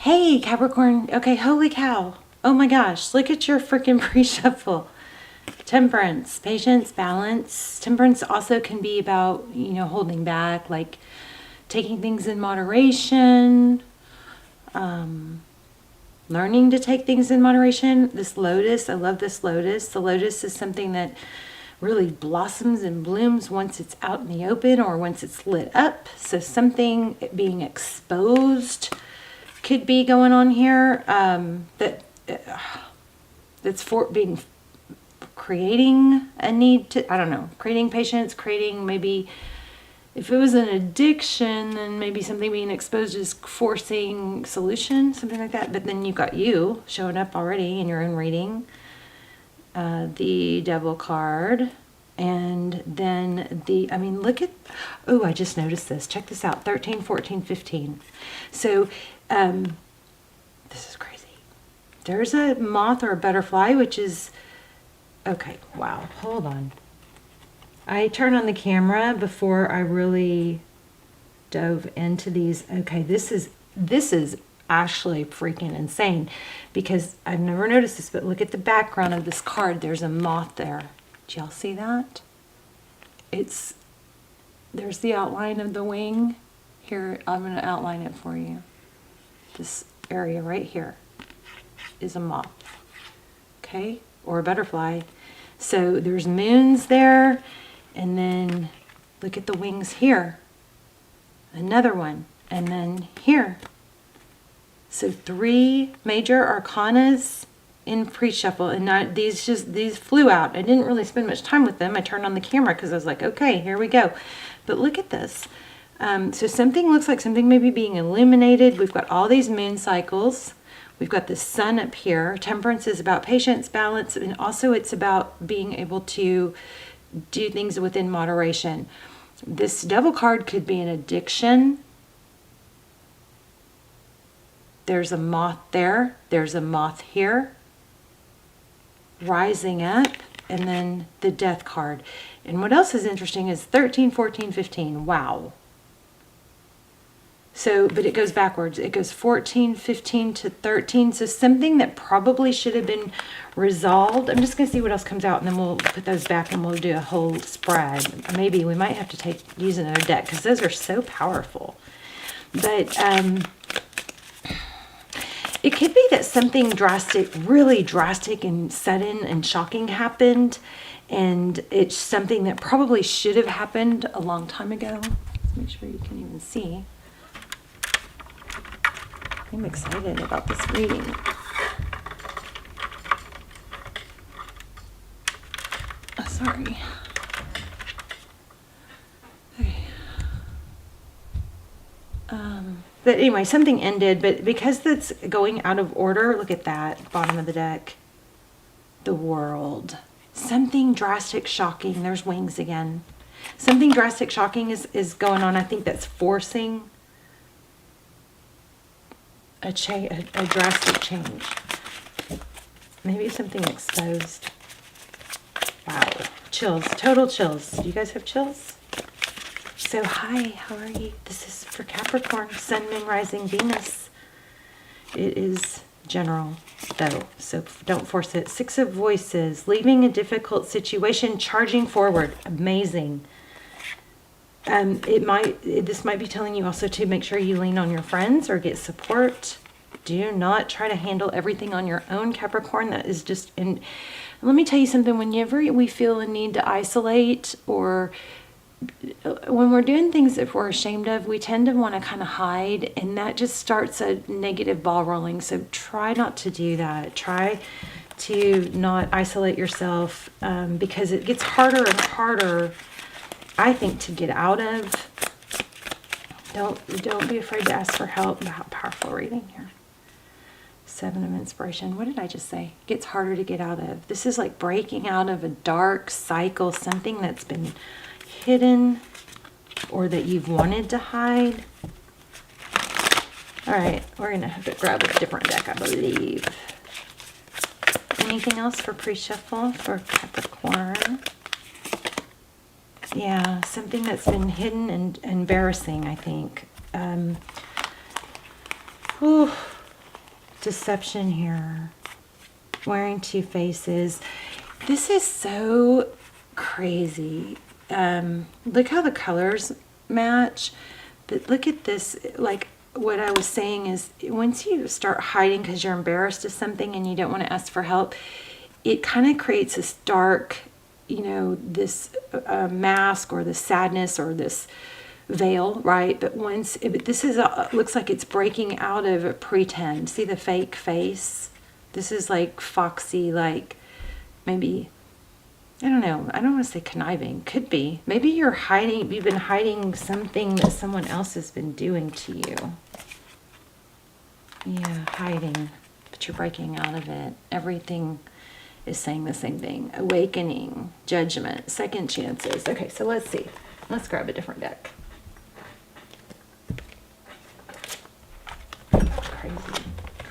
Hey, Capricorn. Okay, holy cow. Oh my gosh, look at your freaking pre-shuffle. Temperance, patience, balance. Temperance also can be about, holding back, like taking things in moderation, learning to take things in moderation. This lotus, I love this lotus. The lotus is something that really blossoms and blooms once it's out in the open or once it's lit up. So something being exposed could be going on here, that's for being creating a need to, I don't know, creating patience, creating maybe, if it was an addiction, then maybe something being exposed is forcing solution, something like that. But then you've got you showing up already in your own reading. The Devil card. And then look at, oh, I just noticed this. Check this out. 13, 14, 15. So, this is crazy. There's a moth or a butterfly, which is, okay, wow, hold on. I turned on the camera before I really dove into these. Okay, this is actually freaking insane because I've never noticed this, but look at the background of this card. There's a moth there. Do y'all see that? There's the outline of the wing. Here, I'm going to outline it for you. This area right here is a moth, okay, or a butterfly. So there's moons there, and then look at the wings here. Another one, and then here. So 3 major arcanas in pre-shuffle, and these flew out. I didn't really spend much time with them. I turned on the camera because I was like, okay, here we go. But look at this. So something looks like something maybe being illuminated. We've got all these moon cycles. We've got the sun up here. Temperance is about patience, balance, and also it's about being able to do things within moderation. This Devil card could be an addiction. There's a moth there. There's a moth here. Rising up. And then the Death card. And what else is interesting is 13, 14, 15. Wow. So, but it goes backwards. It goes 14, 15 to 13. So something that probably should have been resolved. I'm just going to see what else comes out, and then we'll put those back and we'll do a whole spread. Maybe we might have to use another deck because those are so powerful. But it could be that something drastic, really drastic and sudden and shocking happened. And it's something that probably should have happened a long time ago. Let's make sure you can even see. I'm excited about this reading. Oh, sorry. Okay. But anyway, something ended, but because that's going out of order, look at that, bottom of the deck. The World. Something drastic, shocking. There's wings again. Something drastic, shocking is going on. I think that's forcing a drastic change. Maybe something exposed. Wow. Chills. Total chills. Do you guys have chills? So, hi. How are you? This is for Capricorn. Sun, Moon, Rising, Venus. It is general, though, so don't force it. 6 of Voices. Leaving a difficult situation. Charging forward. Amazing. This might be telling you also to make sure you lean on your friends or get support. Do not try to handle everything on your own, Capricorn. That is just, and let me tell you something, whenever we feel a need to isolate, or when we're doing things that we're ashamed of, we tend to want to kind of hide, and that just starts a negative ball rolling. So try not to do that. Try to not isolate yourself, because it gets harder and harder, I think, to get out of. Don't be afraid to ask for help. Wow, powerful reading here. 7 of Inspiration. What did I just say? It gets harder to get out of. This is like breaking out of a dark cycle, something that's been hidden or that you've wanted to hide. All right, we're going to have to grab a different deck, I believe. Anything else for pre-shuffle for Capricorn? Yeah, something that's been hidden and embarrassing, I think. deception here. Wearing two faces. This is so crazy. Look how the colors match. But look at this. Like, what I was saying is, once you start hiding because you're embarrassed of something and you don't want to ask for help, it kind of creates this dark, you know, this mask or this sadness or this veil, right? But this is looks like it's breaking out of a pretend. See the fake face? This is like foxy, like maybe, I don't know. I don't want to say conniving. Could be. Maybe you've been hiding something that someone else has been doing to you. Yeah, hiding. But you're breaking out of it. Everything is saying the same thing. Awakening, judgment, second chances. Okay, so let's see. Let's grab a different deck.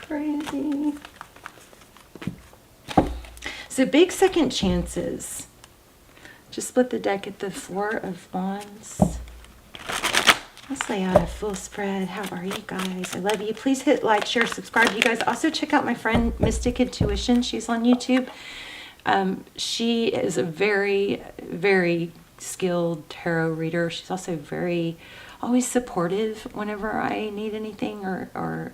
Crazy. So big second chances. Just split the deck at the Four of Wands. Let's lay out a full spread. How are you guys? I love you. Please hit like, share, subscribe. You guys also check out my friend Mystic Intuition. She's on YouTube. She is a very, very skilled tarot reader. She's also always supportive whenever I need anything or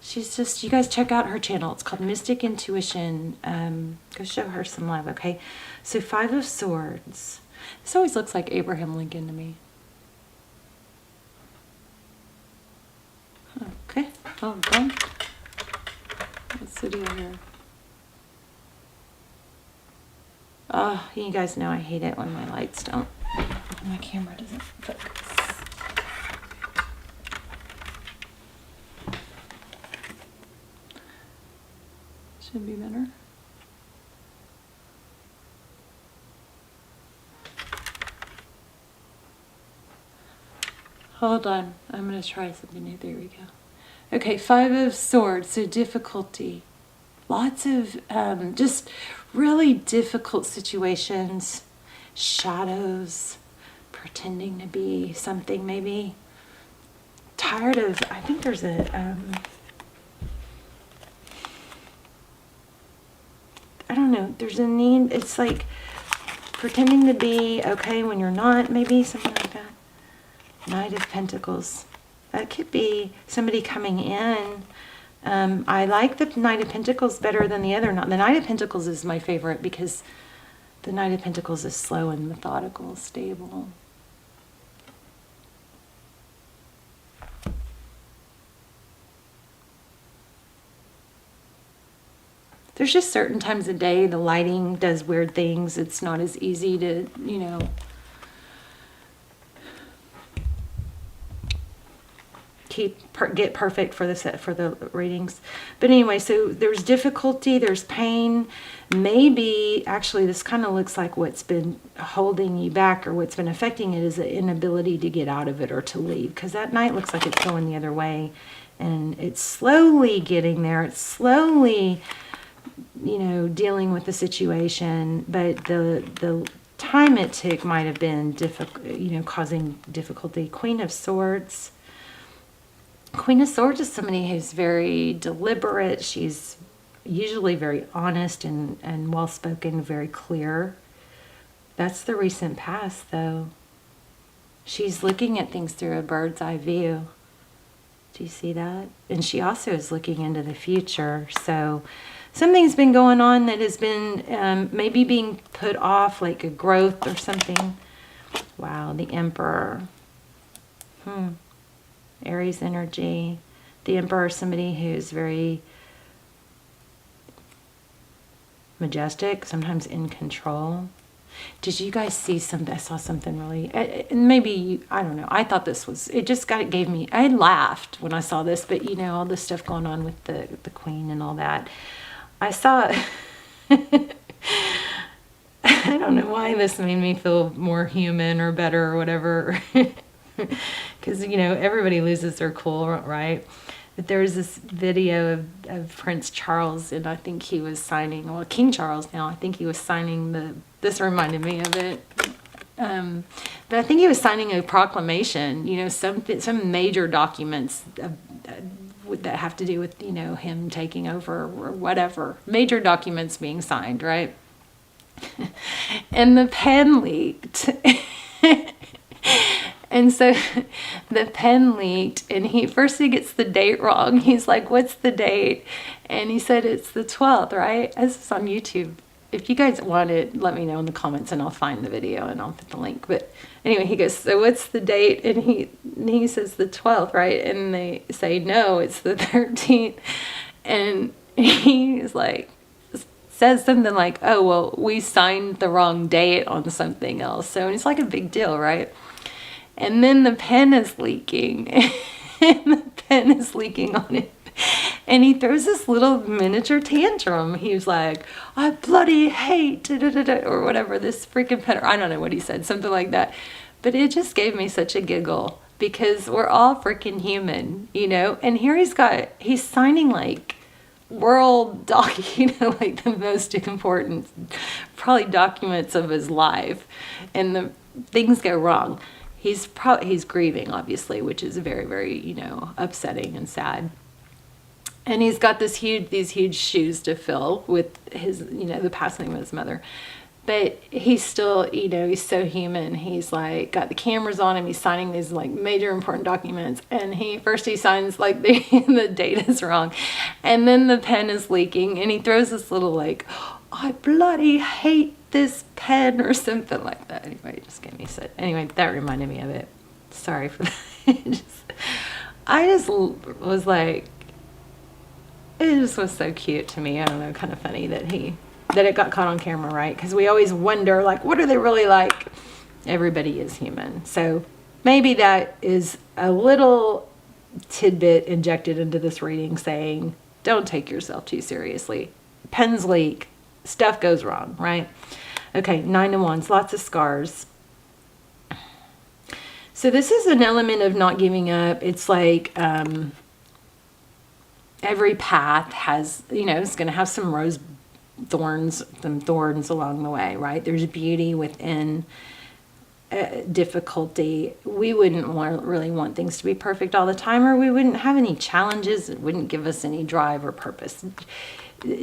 she's just, you guys check out her channel. It's called Mystic Intuition. Go show her some love, okay? So Five of Swords. This always looks like Abraham Lincoln to me. Okay, oh, done. What's the deal here? Oh, you guys know I hate it when my lights don't, my camera doesn't focus. Should be better. Hold on, I'm going to try something new. There we go. Okay, Five of Swords, so difficulty. Lots of just really difficult situations, shadows, pretending to be something maybe. Tired of, I think there's a, I don't know, there's a need, it's like pretending to be okay when you're not, maybe something like that. Knight of Pentacles. That could be somebody coming in. I like the Knight of Pentacles better than the other. The Knight of Pentacles is my favorite because the Knight of Pentacles is slow and methodical, stable. There's just certain times of day the lighting does weird things. It's not as easy to, you know, get perfect for the readings. But anyway, so there's difficulty, there's pain. Maybe actually this kind of looks like what's been holding you back or what's been affecting it is the inability to get out of it or to leave, because that Knight looks like it's going the other way and it's slowly getting there. It's slowly, you know, dealing with the situation, but the time it took might have been difficult, you know, causing difficulty. Queen of Swords. Queen of Swords is somebody who's very deliberate. She's usually very honest and well-spoken, very clear. That's the recent past, though. She's looking at things through a bird's eye view. Do you see that? And she also is looking into the future. So something's been going on that has been maybe being put off, like a growth or something. Wow, the Emperor. Aries energy. The Emperor is somebody who's very majestic, sometimes in control. Did you guys see something? I saw something really, maybe, I don't know. I thought this was, it just gave me, I laughed when I saw this, but you know, all this stuff going on with the Queen and all that. I saw, I don't know why this made me feel more human or better or whatever. Because, you know, everybody loses their cool, right? But there was this video of Prince Charles, and I think he was signing, well, King Charles now, I think he was signing this reminded me of it. But I think he was signing a proclamation, you know, some major documents that have to do with, him taking over or whatever. Major documents being signed, right? And the pen leaked. And so the pen leaked, and he gets the date wrong. He's like, what's the date? And he said it's the 12th, right? This is on YouTube. If you guys want it, let me know in the comments and I'll find the video and I'll put the link. But anyway, he goes, so what's the date? And he says the 12th, right? And they say, no, it's the 13th. And he's like, says something like, oh, well, we signed the wrong date on something else. So it's like a big deal, right? And then the pen is leaking. And the pen is leaking on it. And he throws this little miniature tantrum. He was like, I bloody hate, or whatever, this freaking pen. Or I don't know what he said, something like that. But it just gave me such a giggle because we're all freaking human, And here he's signing like world like the most important, probably documents of his life. And the things go wrong. He's grieving, obviously, which is very, very, upsetting and sad. And he's got these huge shoes to fill with his, the passing of his mother. But he's still, he's so human. He's like got the cameras on him. He's signing these like major important documents. And he signs like the date is wrong. And then the pen is leaking. And he throws this little like, I bloody hate this pen or something like that. Anyway, it just gave me anyway, that reminded me of it. Sorry for that. I just was like, it just was so cute to me. I don't know, kind of funny that it got caught on camera, right? Because we always wonder, like, what are they really like? Everybody is human. So maybe that is a little tidbit injected into this reading saying, don't take yourself too seriously. Pens leak. Stuff goes wrong, right? Okay, 9 of Wands, lots of scars. So this is an element of not giving up. It's like every path has, it's going to have some thorns along the way, right? There's beauty within difficulty. We wouldn't really want things to be perfect all the time, or we wouldn't have any challenges. It wouldn't give us any drive or purpose.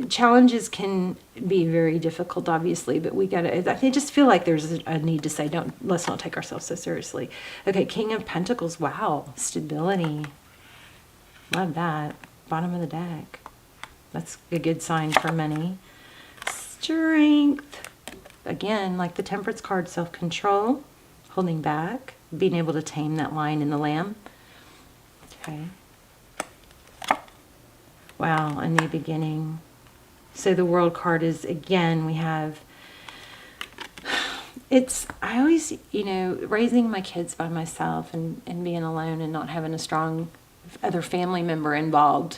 Challenges can be very difficult, obviously, but I just feel like there's a need to say, let's not take ourselves so seriously. Okay, King of Pentacles. Wow, stability. Love that. Bottom of the deck. That's a good sign for money. Strength. Again, like the Temperance card, self-control, holding back, being able to tame that lion in the lamb. Okay. Wow, a new beginning. So the World card is, again, we have, I always, raising my kids by myself and being alone and not having a strong other family member involved,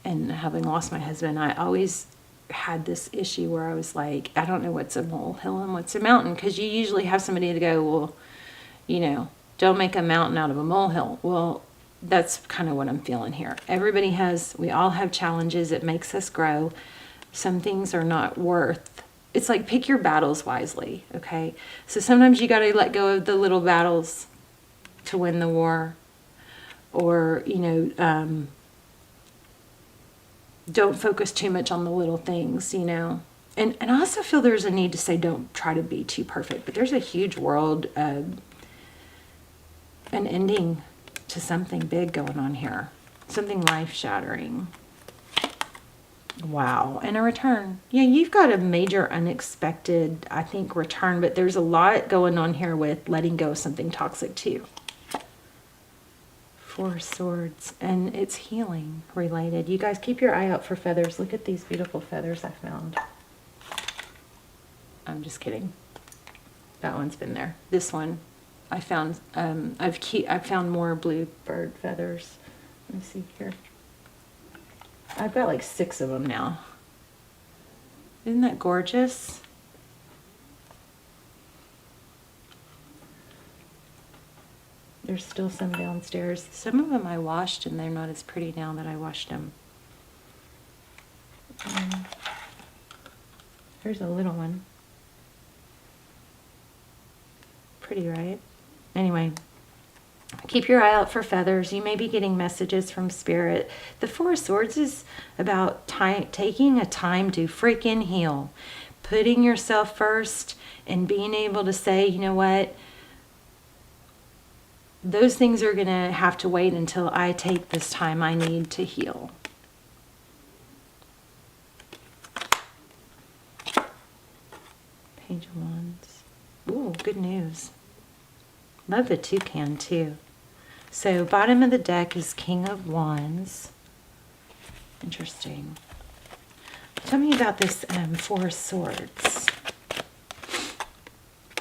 and having lost my husband, I always had this issue where I was like, I don't know what's a molehill and what's a mountain, because you usually have somebody to go, well, don't make a mountain out of a molehill. Well, that's kind of what I'm feeling here. We all have challenges. It makes us grow. Some things are not worth, it's like pick your battles wisely, okay? So sometimes you got to let go of the little battles to win the war. Or, don't focus too much on the little things, And I also feel there's a need to say don't try to be too perfect. But there's a huge world, an ending to something big going on here. Something life-shattering. Wow. And a return. Yeah, you've got a major unexpected, I think, return. But there's a lot going on here with letting go of something toxic too. 4 Swords, and it's healing related. You guys keep your eye out for feathers. Look at these beautiful feathers I found. I'm just kidding. That one's been there. This one, I found. I've found more bluebird feathers. Let me see here. I've got like 6 of them now. Isn't that gorgeous? There's still some downstairs. Some of them I washed, and they're not as pretty now that I washed them. Here's a little one. Pretty, right? Anyway, Keep your eye out for feathers. You may be getting messages from spirit. The Four of Swords is about taking a time to freaking heal. Putting yourself first and being able to say, you know what? Those things are going to have to wait until I take this time I need to heal. Page of Wands. Ooh, good news. Love the toucan too. So bottom of the deck is King of Wands. Interesting. Tell me about this Four of Swords.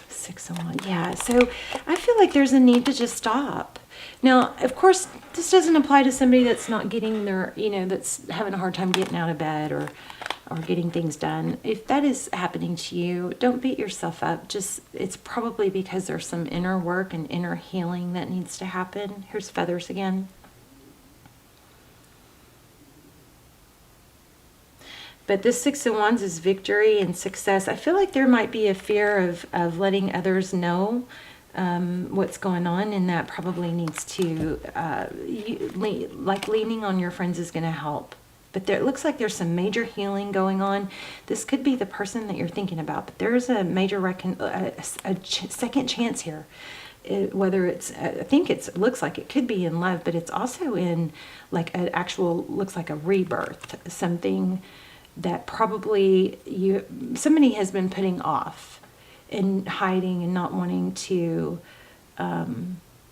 Six of Wands. Yeah, so I feel like there's a need to just stop. Now, of course, this doesn't apply to somebody that's not getting their, that's having a hard time getting out of bed or getting things done. If that is happening to you, don't beat yourself up. It's probably because there's some inner work and inner healing that needs to happen. Here's feathers again. But this Six of Wands is victory and success. I feel like there might be a fear of letting others know what's going on, and that probably needs to, leaning on your friends is going to help. But it looks like there's some major healing going on. This could be the person that you're thinking about, but there's a major second chance here. Whether it's, I think it looks like it could be in love, but it's also in like an actual, looks like a rebirth, something that probably somebody has been putting off and hiding and not wanting to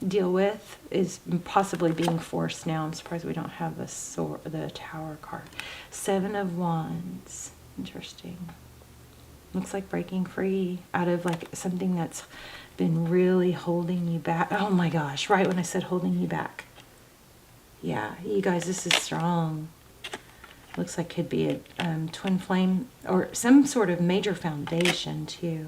deal with, is possibly being forced now. I'm surprised we don't have the Tower card. Seven of Wands. Interesting. Looks like breaking free out of like something that's been really holding you back. Oh my gosh, right when I said holding you back. Yeah, you guys, this is strong. Looks like could be a twin flame or some sort of major foundation too.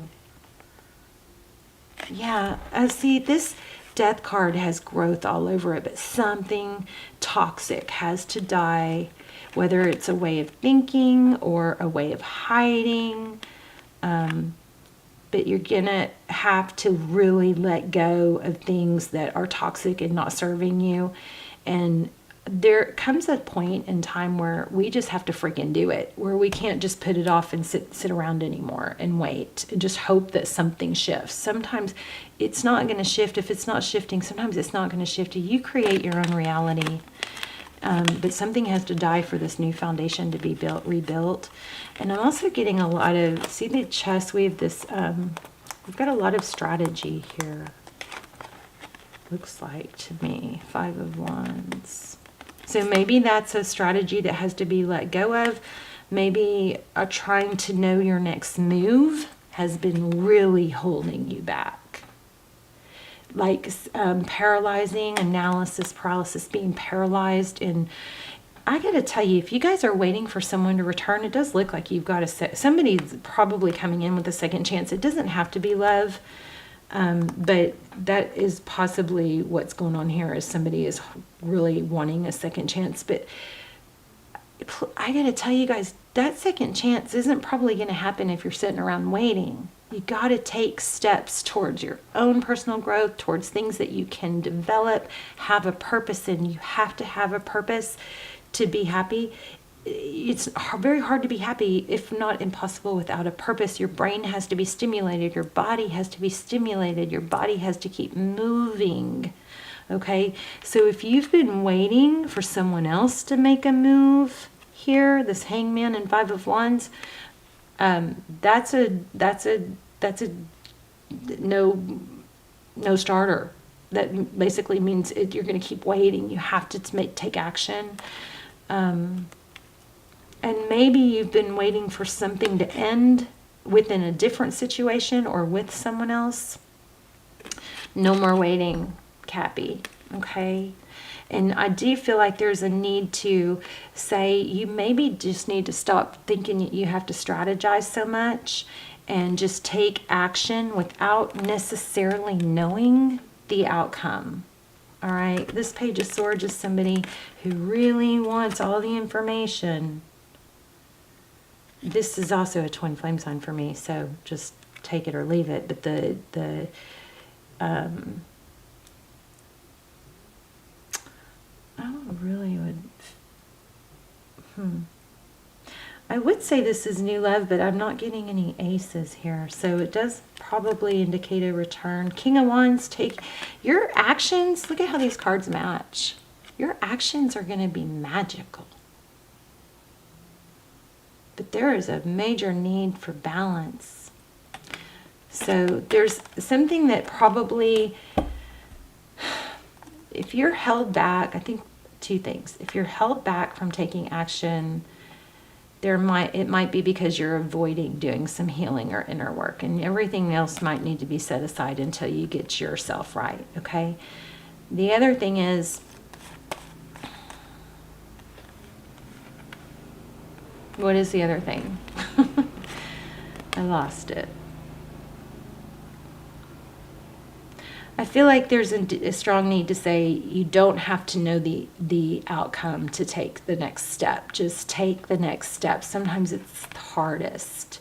Yeah, see, this Death card has growth all over it, but something toxic has to die, whether it's a way of thinking or a way of hiding. But you're gonna have to really let go of things that are toxic and not serving you. And there comes a point in time where we just have to freaking do it, where we can't just put it off and sit around anymore and wait and just hope that something shifts. Sometimes it's not going to shift. If it's not shifting, sometimes it's not going to shift. You create your own reality. But something has to die for this new foundation to be rebuilt. And I'm also getting a lot of, see the chest, we have this, we've got a lot of strategy here. Looks like to me, Five of Wands. So maybe that's a strategy that has to be let go of. Maybe trying to know your next move has been really holding you back. Like paralyzing, analysis paralysis, being paralyzed. And I got to tell you, if you guys are waiting for someone to return, it does look like you've got somebody's probably coming in with a second chance. It doesn't have to be love. But that is possibly what's going on here, is somebody is really wanting a second chance. But I got to tell you guys, that second chance isn't probably going to happen if you're sitting around waiting. You got to take steps towards your own personal growth, towards things that you can develop, have a purpose in. You have to have a purpose to be happy. It's very hard to be happy, if not impossible, without a purpose. Your brain has to be stimulated. Your body has to be stimulated. Your body has to keep moving. Okay? So if you've been waiting for someone else to make a move here, this Hangman and Five of Wands, that's a no starter. That basically means you're going to keep waiting. You have to take action. And maybe you've been waiting for something to end within a different situation or with someone else. No more waiting, Cappy, okay? And I do feel like there's a need to say you maybe just need to stop thinking you have to strategize so much and just take action without necessarily knowing the outcome. All right, this Page of Swords is somebody who really wants all the information. This is also a twin flame sign for me, so just take it or leave it. But really would... I would say this is new love, but I'm not getting any aces here. So it does probably indicate a return. King of Wands, take your actions. Look at how these cards match. Your actions are going to be magical. But there is a major need for balance. So there's something that probably, if you're held back, I think two things. If you're held back from taking action, it might be because you're avoiding doing some healing or inner work, and everything else might need to be set aside until you get yourself right, okay? The other thing is, what is the other thing? I lost it. I feel like there's a strong need to say you don't have to know the outcome to take the next step. Just take the next step. Sometimes it's the hardest.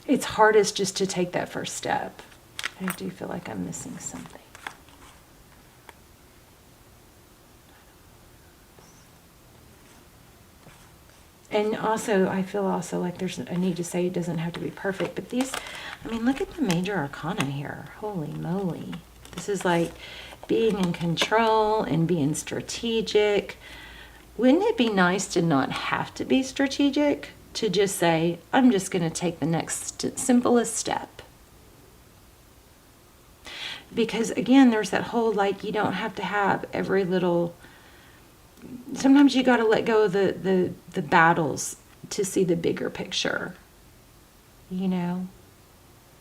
It's hardest just to take that first step. I do feel like I'm missing something. And also, I feel also like there's a need to say it doesn't have to be perfect. But these, I mean, look at the major arcana here. Holy moly. This is like being in control and being strategic. Wouldn't it be nice to not have to be strategic? To just say, I'm just going to take the next simplest step. Because again, there's that whole, like, you don't have to have every little... Sometimes you got to let go of the battles to see the bigger picture, you know.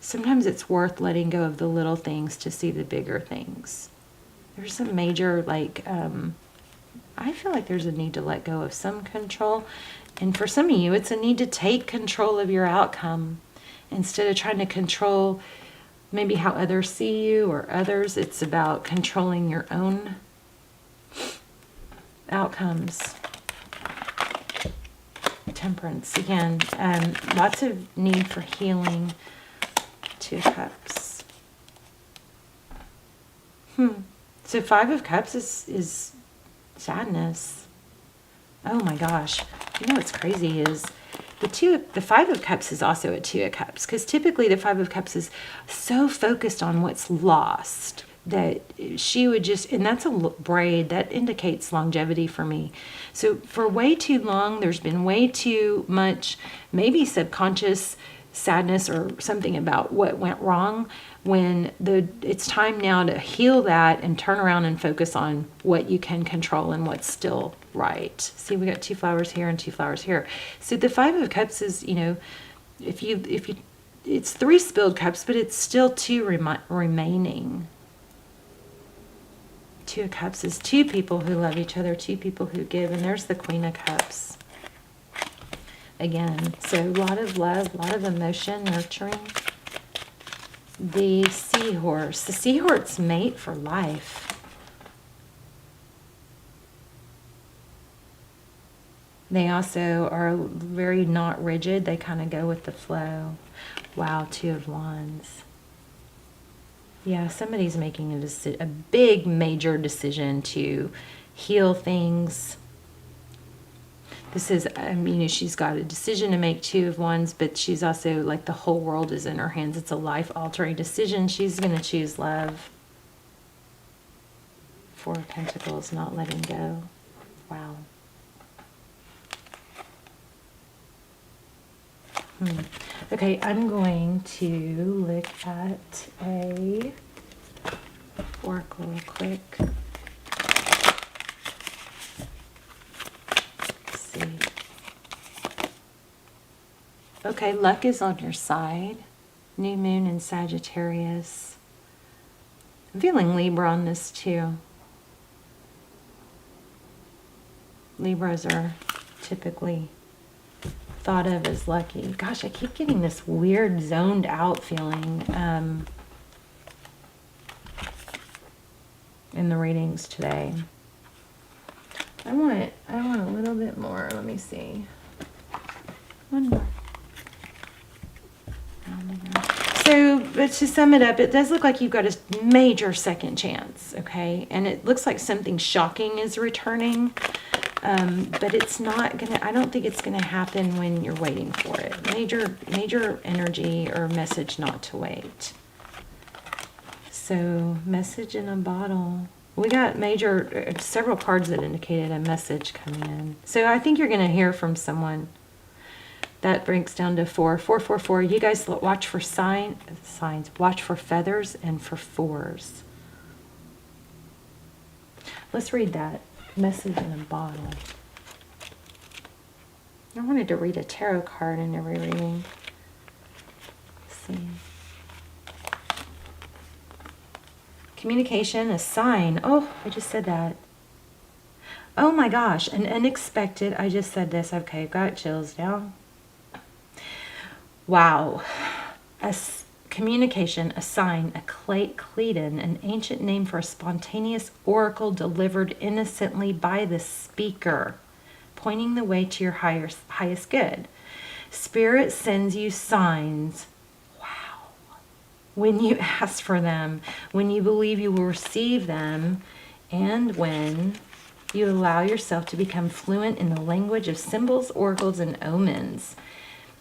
Sometimes it's worth letting go of the little things to see the bigger things. There's some major, like, I feel like there's a need to let go of some control. And for some of you, it's a need to take control of your outcome. Instead of trying to control maybe how others see you or others, it's about controlling your own outcomes. Temperance again, lots of need for healing. Two of Cups. So Five of Cups is sadness. Oh my gosh, you know what's crazy is the Five of Cups is also a Two of Cups, because typically the Five of Cups is so focused on what's lost that she would just, and that's a braid that indicates longevity for me. So for way too long, there's been way too much, maybe subconscious sadness or something about what went wrong, when it's time now to heal that and turn around and focus on what you can control and what's still right. See, we got two flowers here and two flowers here. So the Five of Cups is, you know, if you it's three spilled cups, but it's still two remaining. Two of Cups is two people who love each other, two people who give, and there's the Queen of Cups. Again, so a lot of love, a lot of emotion, nurturing. The Seahorse. The Seahorse mate for life. They also are very not rigid. They kind of go with the flow. Wow, Two of Wands. Yeah, somebody's making a big, major decision to heal things. This is, you know, she's got a decision to make, Two of Wands, but she's also, like, the whole world is in her hands. It's a life-altering decision. She's going to choose love. Four of Pentacles, not letting go. Wow. Okay, I'm going to look at a oracle real quick. Let's see. Okay, luck is on your side. New moon in Sagittarius. I'm feeling Libra on this too. Libras are typically thought of as lucky. Gosh, I keep getting this weird zoned out feeling in the readings today. I want a little bit more. Let me see. One more. So but to sum it up, it does look like you've got a major second chance, okay? And it looks like something shocking is returning, but it's not gonna, I don't think it's gonna happen when you're waiting for it. Major energy or message not to wait. So, message in a bottle. We got several cards that indicated a message coming in. So I think you're gonna hear from someone. That breaks down to 4. 4, 4, 4. You guys watch for signs. Watch for feathers and for 4s. Let's read that. Message in a bottle. I wanted to read a tarot card in every reading. Let's see. Communication, a sign. Oh, I just said that. Oh my gosh, an unexpected. I just said this. Okay, I've got chills now. Wow. Communication, a sign, a Cleton, an ancient name for a spontaneous oracle delivered innocently by the speaker, pointing the way to your highest good. Spirit sends you signs. Wow. When you ask for them, when you believe you will receive them, and when you allow yourself to become fluent in the language of symbols, oracles, and omens.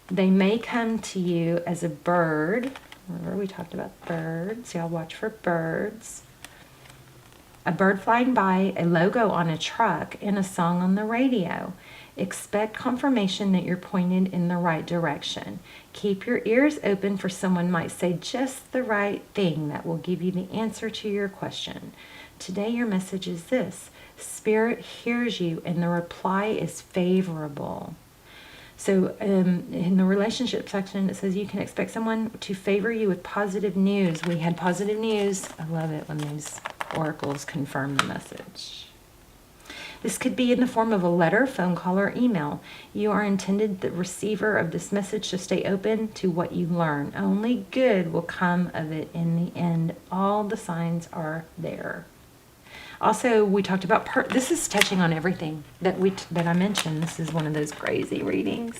They may come to you as a bird. Remember we talked about birds. Y'all watch for birds. A bird flying by, a logo on a truck, and a song on the radio. Expect confirmation that you're pointed in the right direction. Keep your ears open for someone might say just the right thing that will give you the answer to your question. Today your message is this. Spirit hears you and the reply is favorable. So in the relationship section, it says you can expect someone to favor you with positive news. We had positive news. I love it when these oracles confirm the message. This could be in the form of a letter, phone call, or email. You are intended, the receiver of this message, to stay open to what you learn. Only good will come of it in the end. All the signs are there. Also, we talked about, this is touching on everything that I mentioned. This is one of those crazy readings.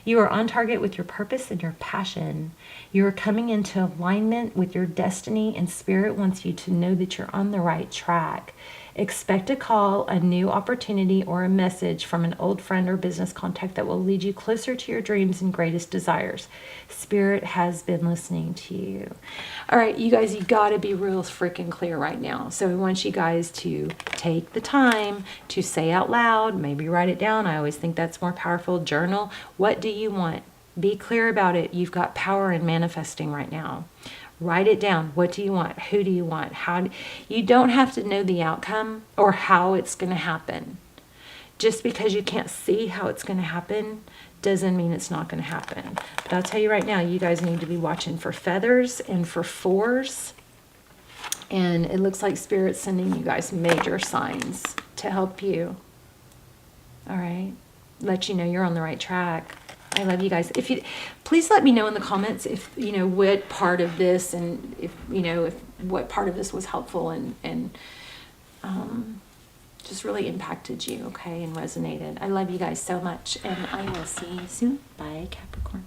You are on target with your purpose and your passion. You are coming into alignment with your destiny, and Spirit wants you to know that you're on the right track. Expect a call, a new opportunity, or a message from an old friend or business contact that will lead you closer to your dreams and greatest desires. Spirit has been listening to you. All right, you guys, you got to be real freaking clear right now. So we want you guys to take the time to say out loud, maybe write it down. I always think that's more powerful. Journal. What do you want? Be clear about it. You've got power in manifesting right now. Write it down. What do you want? Who do you want? You don't have to know the outcome or how it's going to happen. Just because you can't see how it's going to happen doesn't mean it's not going to happen. But I'll tell you right now, you guys need to be watching for feathers and for 4s. And it looks like Spirit's sending you guys major signs to help you. All right. Let you know you're on the right track. I love you guys. Please let me know in the comments if what part of this, and if what part of this was helpful and just really impacted you, okay, and resonated. I love you guys so much, and I will see you soon. Bye, Capricorn.